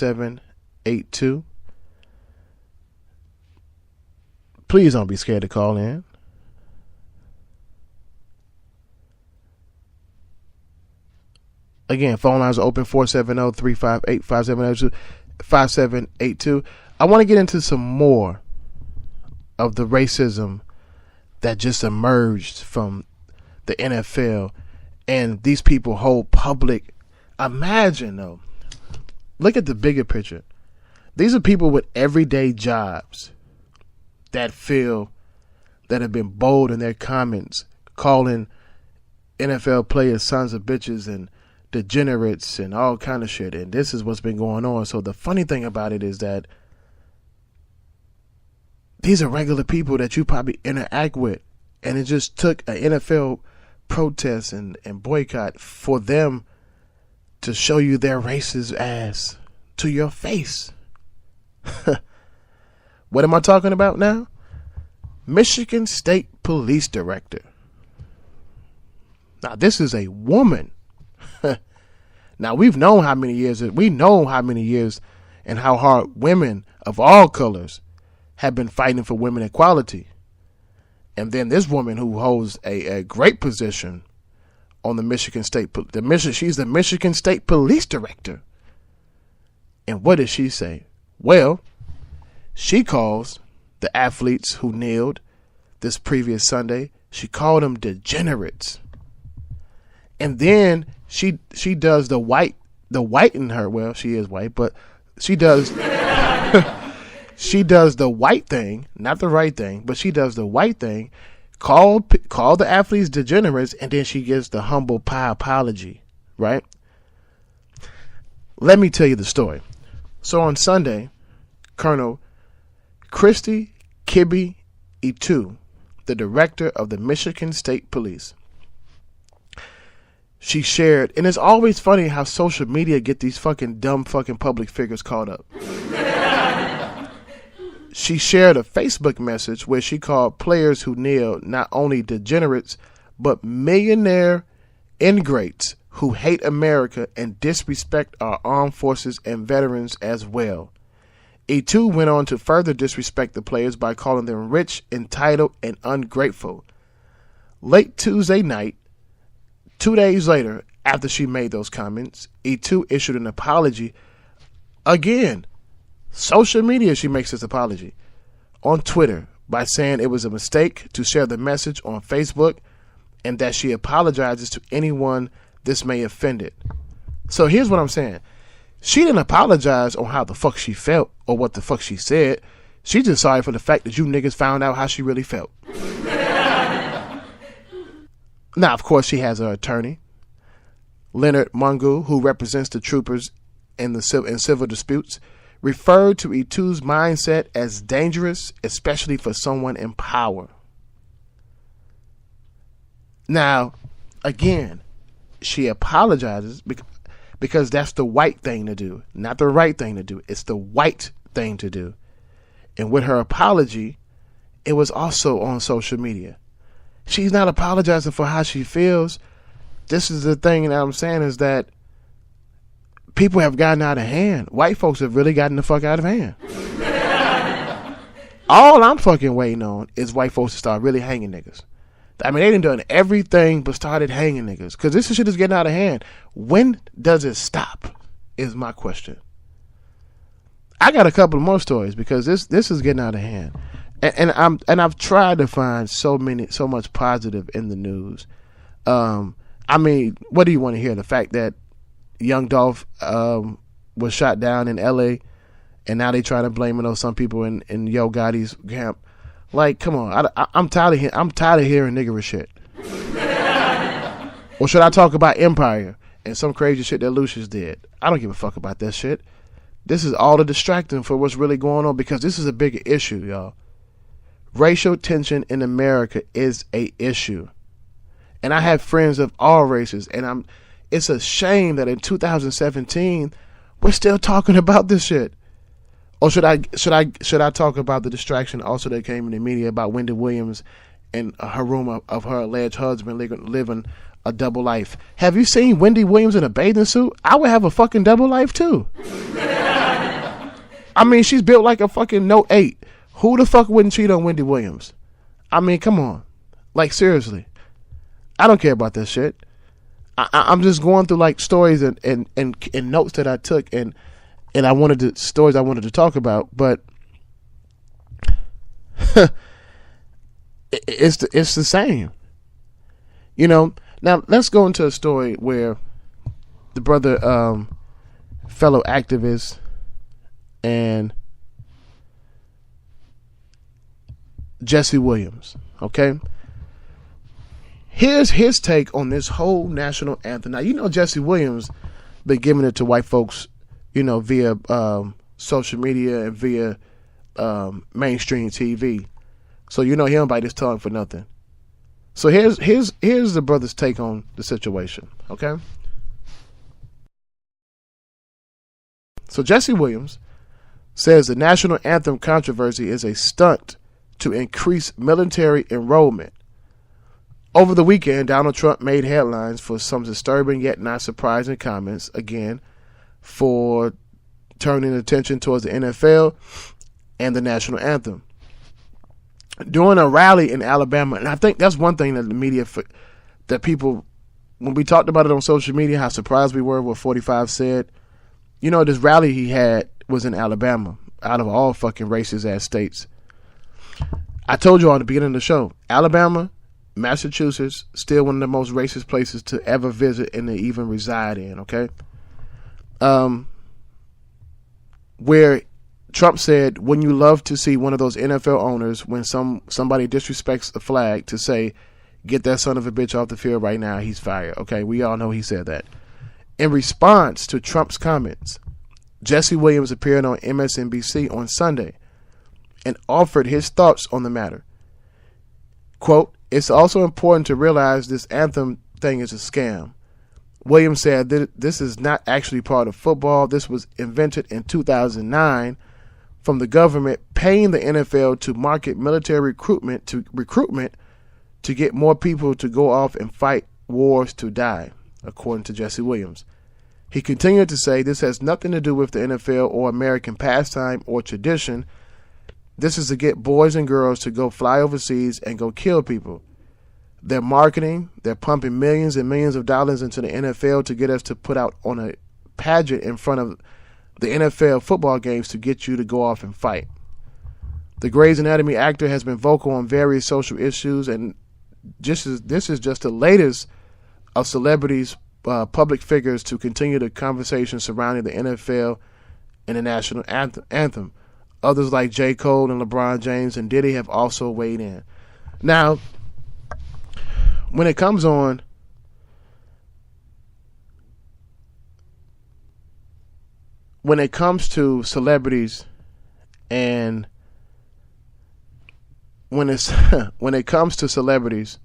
5782. Please don't be scared to call in. Again, phone lines are open 470-358-5782. I want to get into some more of the racism that just emerged from the NFL, and these people hold public. Imagine, though, look at the bigger picture. These are people with everyday jobs that have been bold in their comments, calling NFL players sons of bitches and degenerates and all kind of shit. And this is what's been going on. So the funny thing about it is that these are regular people that you probably interact with. And it just took an NFL protest and boycott for them to show you their racist ass to your face. What am I talking about now? Michigan State Police Director. Now, this is a woman. Now, we know how many years and how hard women of all colors have been fighting for women equality. And then this woman who holds a great position on the Michigan State, she's the Michigan State Police Director. And what does she say? Well, she calls the athletes who kneeled this previous Sunday, she called them degenerates. And then she does the white in her. Well, she is white, but she does she does the white thing, not the right thing, but she does the white thing. Call the athletes degenerates, and then she gives the humble pie apology, right? Let me tell you the story. So on Sunday, Colonel Christy Kibbe Itu, the director of the Michigan State Police, she shared, and it's always funny how social media get these fucking dumb fucking public figures caught up. She shared a Facebook message where she called players who kneel not only degenerates, but millionaire ingrates who hate America and disrespect our armed forces and veterans as well. E2 went on to further disrespect the players by calling them rich, entitled, and ungrateful. Late Tuesday night, 2 days later, after she made those comments, E2 issued an apology. Again, social media, she makes this apology on Twitter by saying it was a mistake to share the message on Facebook and that she apologizes to anyone this may offend it. So here's what I'm saying. She didn't apologize on how the fuck she felt or what the fuck she said. She's just sorry for the fact that you niggas found out how she really felt. Now, of course, she has her attorney, Leonard Mungu, who represents the troopers in civil disputes, referred to E2's mindset as dangerous, especially for someone in power. Now, again, she apologizes because that's the white thing to do, not the right thing to do. It's the white thing to do. And with her apology, it was also on social media. She's not apologizing for how she feels. This is the thing that I'm saying is that people have gotten out of hand. White folks have really gotten the fuck out of hand. All I'm fucking waiting on is white folks to start really hanging niggas. I mean, they done everything but started hanging niggas because this shit is getting out of hand. When does it stop is my question. I got a couple more stories because this is getting out of hand. And I've tried to find so much positive in the news. I mean, what do you want to hear? The fact that Young Dolph was shot down in L.A. and now they try to blame it on some people in Yo Gotti's camp. Like, come on, I'm tired of hearing niggerish shit. Or should I talk about Empire and some crazy shit that Lucius did? I don't give a fuck about that shit. This is all the distracting for what's really going on because this is a bigger issue, y'all. Racial tension in America is a issue. And I have friends of all races, and it's a shame that in 2017 we're still talking about this shit. Or should I talk about the distraction also that came in the media about Wendy Williams and her rumor of her alleged husband living a double life? Have you seen Wendy Williams in a bathing suit? I would have a fucking double life too. I mean, she's built like a fucking Note 8. Who the fuck wouldn't cheat on Wendy Williams? I mean, come on. Like, seriously. I don't care about that shit. I'm just going through like stories and notes that I took and stories I wanted to talk about, but it's the same. You know, now let's go into a story where the brother, fellow activist and Jesse Williams, okay? Here's his take on this whole national anthem. Now, you know Jesse Williams been giving it to white folks, you know, via social media and via mainstream TV. So you know he don't bite his tongue for nothing. So here's the brother's take on the situation, okay? So Jesse Williams says the national anthem controversy is a stunt to increase military enrollment. Over the weekend, Donald Trump made headlines for some disturbing yet not surprising comments, again, for turning attention towards the NFL and the national anthem. During a rally in Alabama, and I think that's one thing that the media, that people, when we talked about it on social media, how surprised we were what 45 said. You know, this rally he had was in Alabama, out of all fucking racist ass states. I told you all at the beginning of the show, Alabama, Massachusetts, still one of the most racist places to ever visit and to even reside in, okay? Where Trump said, wouldn't you love to see one of those NFL owners, when somebody disrespects the flag, to say, get that son of a bitch off the field right now, he's fired, okay? We all know he said that. In response to Trump's comments, Jesse Williams appeared on MSNBC on Sunday and offered his thoughts on the matter. Quote, it's also important to realize this anthem thing is a scam. Williams said that this is not actually part of football. This was invented in 2009 from the government paying the NFL to market military recruitment to get more people to go off and fight wars to die, according to Jesse Williams. He continued to say this has nothing to do with the NFL or American pastime or tradition. This is to get boys and girls to go fly overseas and go kill people. They're marketing. They're pumping millions and millions of dollars into the NFL to get us to put out on a pageant in front of the NFL football games to get you to go off and fight. The Grey's Anatomy actor has been vocal on various social issues, and this is just the latest of celebrities, public figures, to continue the conversation surrounding the NFL and the national anthem. Others like J. Cole and LeBron James and Diddy have also weighed in. Now, when it comes to celebrities and when it comes to celebrities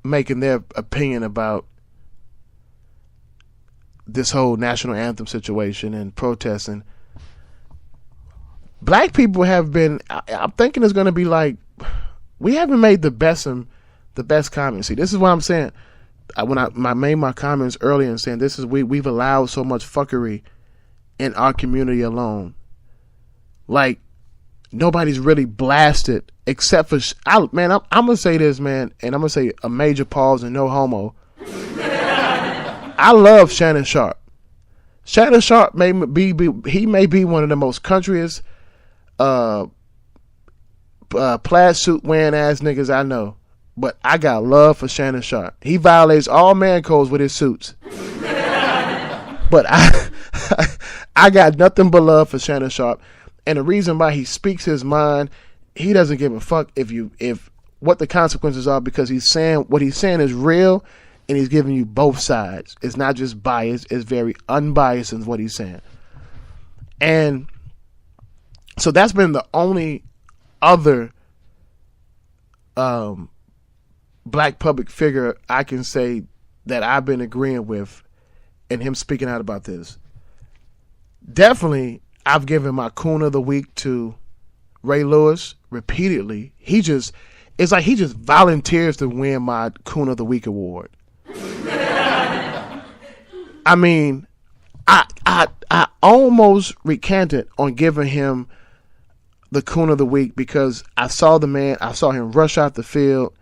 making their opinion about this whole national anthem situation and protesting, black people have been, I'm thinking it's going to be like, we haven't made the best comments. See, this is what I'm saying. When I made my comments earlier and saying this is, we've allowed so much fuckery in our community alone. Like, nobody's really blasted except for, I'm going to say this, man, and I'm going to say a major pause and no homo. I love Shannon Sharpe. Shannon Sharpe may be one of the most countryest plaid suit wearing ass niggas I know, but I got love for Shannon Sharpe. He violates all man codes with his suits, but I got nothing but love for Shannon Sharpe, and the reason why he speaks his mind, he doesn't give a fuck if what the consequences are, because he's saying what he's saying is real, and he's giving you both sides. It's not just biased; it's very unbiased in what he's saying, and so that's been the only other black public figure I can say that I've been agreeing with and him speaking out about this. Definitely, I've given my Coon of the Week to Ray Lewis repeatedly. It's like he just volunteers to win my Coon of the Week award. I mean, I almost recanted on giving him the Coon of the Week because I saw him rush out the field,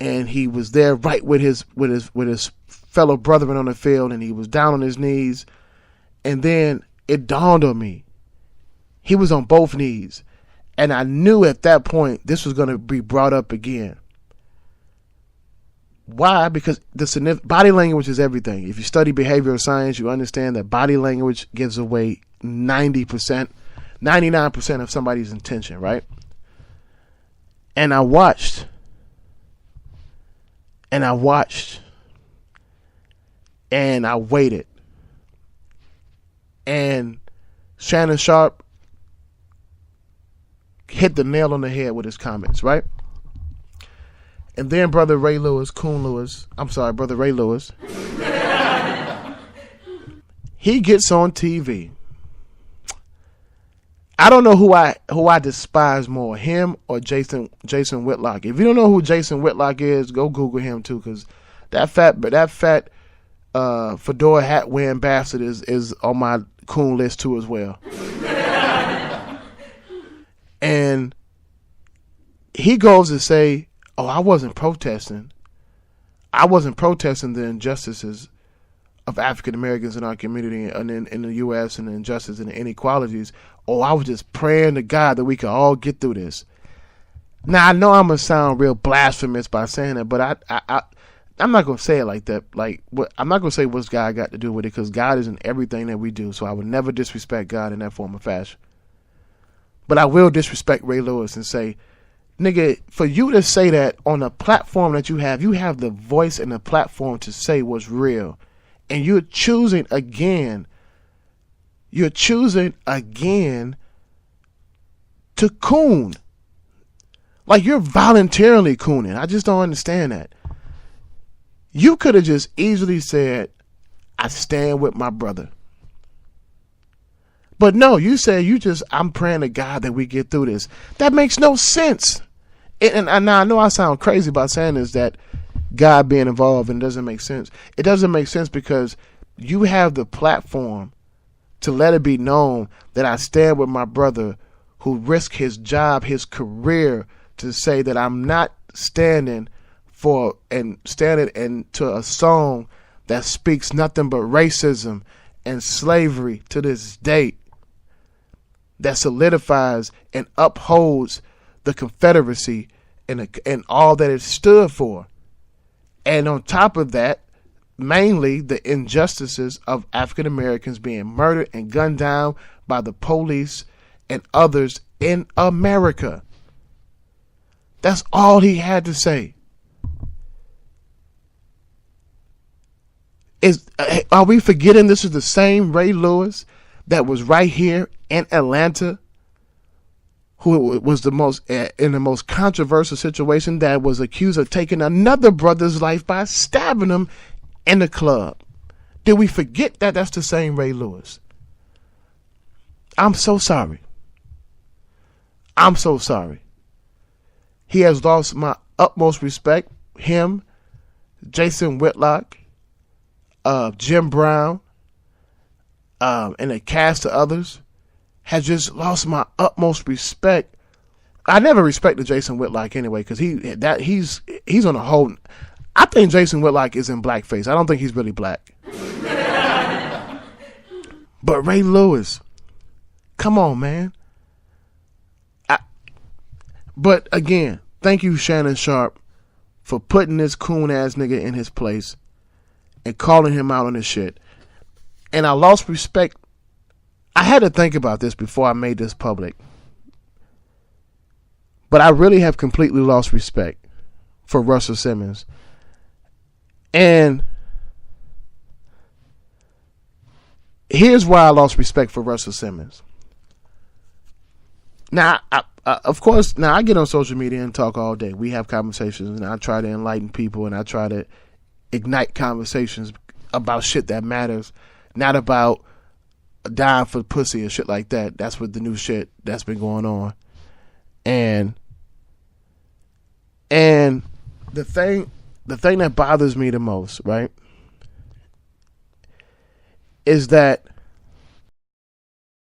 and he was there right with his fellow brethren on the field, and he was down on his knees, and then it dawned on me, he was on both knees, and I knew at that point this was going to be brought up again. Why? Because body language is everything. If you study behavioral science, you understand that body language gives away 90%, 99% of somebody's intention, right? And I watched. And I waited. And Shannon Sharpe hit the nail on the head with his comments, right? And then Brother Ray Lewis, Brother Ray Lewis, he gets on TV. I don't know who I despise more, him or Jason Whitlock. If you don't know who Jason Whitlock is, go Google him too, because that fat fedora hat wearing bastard is on my coon list too as well. And he goes to say, "Oh, I wasn't protesting. I wasn't protesting the injustices of African Americans in our community and in the U.S. and the injustice and the inequalities. Oh, I was just praying to God that we could all get through this." Now, I know I'm going to sound real blasphemous by saying that, but I'm not going to say it like that. I'm not going to say what's God got to do with it, because God is in everything that we do, so I would never disrespect God in that form of fashion. But I will disrespect Ray Lewis and say, nigga, for you to say that on a platform that you have the voice and the platform to say what's real, and you're choosing again to coon. Like, you're voluntarily cooning. I just don't understand that. You could have just easily said, "I stand with my brother." But no, you said I'm praying to God that we get through this. That makes no sense. And now I know I sound crazy by saying this, that God being involved, and it doesn't make sense. It doesn't make sense because you have the platform to let it be known that I stand with my brother who risked his job, his career, to say that I'm not standing into a song that speaks nothing but racism and slavery to this date, that solidifies and upholds the Confederacy and all that it stood for. And on top of that, mainly the injustices of African Americans being murdered and gunned down by the police and others in America. That's all he had to say. Are we forgetting this is the same Ray Lewis that was right here in Atlanta, who was in the most controversial situation, that was accused of taking another brother's life by stabbing him in the club? Did we forget that that's the same Ray Lewis? I'm so sorry. I'm so sorry. He has lost my utmost respect. Him, Jason Whitlock, Jim Brown, and a cast of others has just lost my utmost respect. I never respected Jason Whitlock anyway, because he's on a whole. I think Jason Whitlock is in blackface. I don't think he's really black. But Ray Lewis, come on, man. But again, thank you, Shannon Sharpe, for putting this coon ass nigga in his place and calling him out on his shit. And I lost respect. I had to think about this before I made this public. But I really have completely lost respect for Russell Simmons. And here's why I lost respect for Russell Simmons. Now, of course, I get on social media and talk all day. We have conversations, and I try to enlighten people, and I try to ignite conversations about shit that matters, not about dying for pussy or shit like that. That's what the new shit that's been going on. And the thing that bothers me the most, right, is that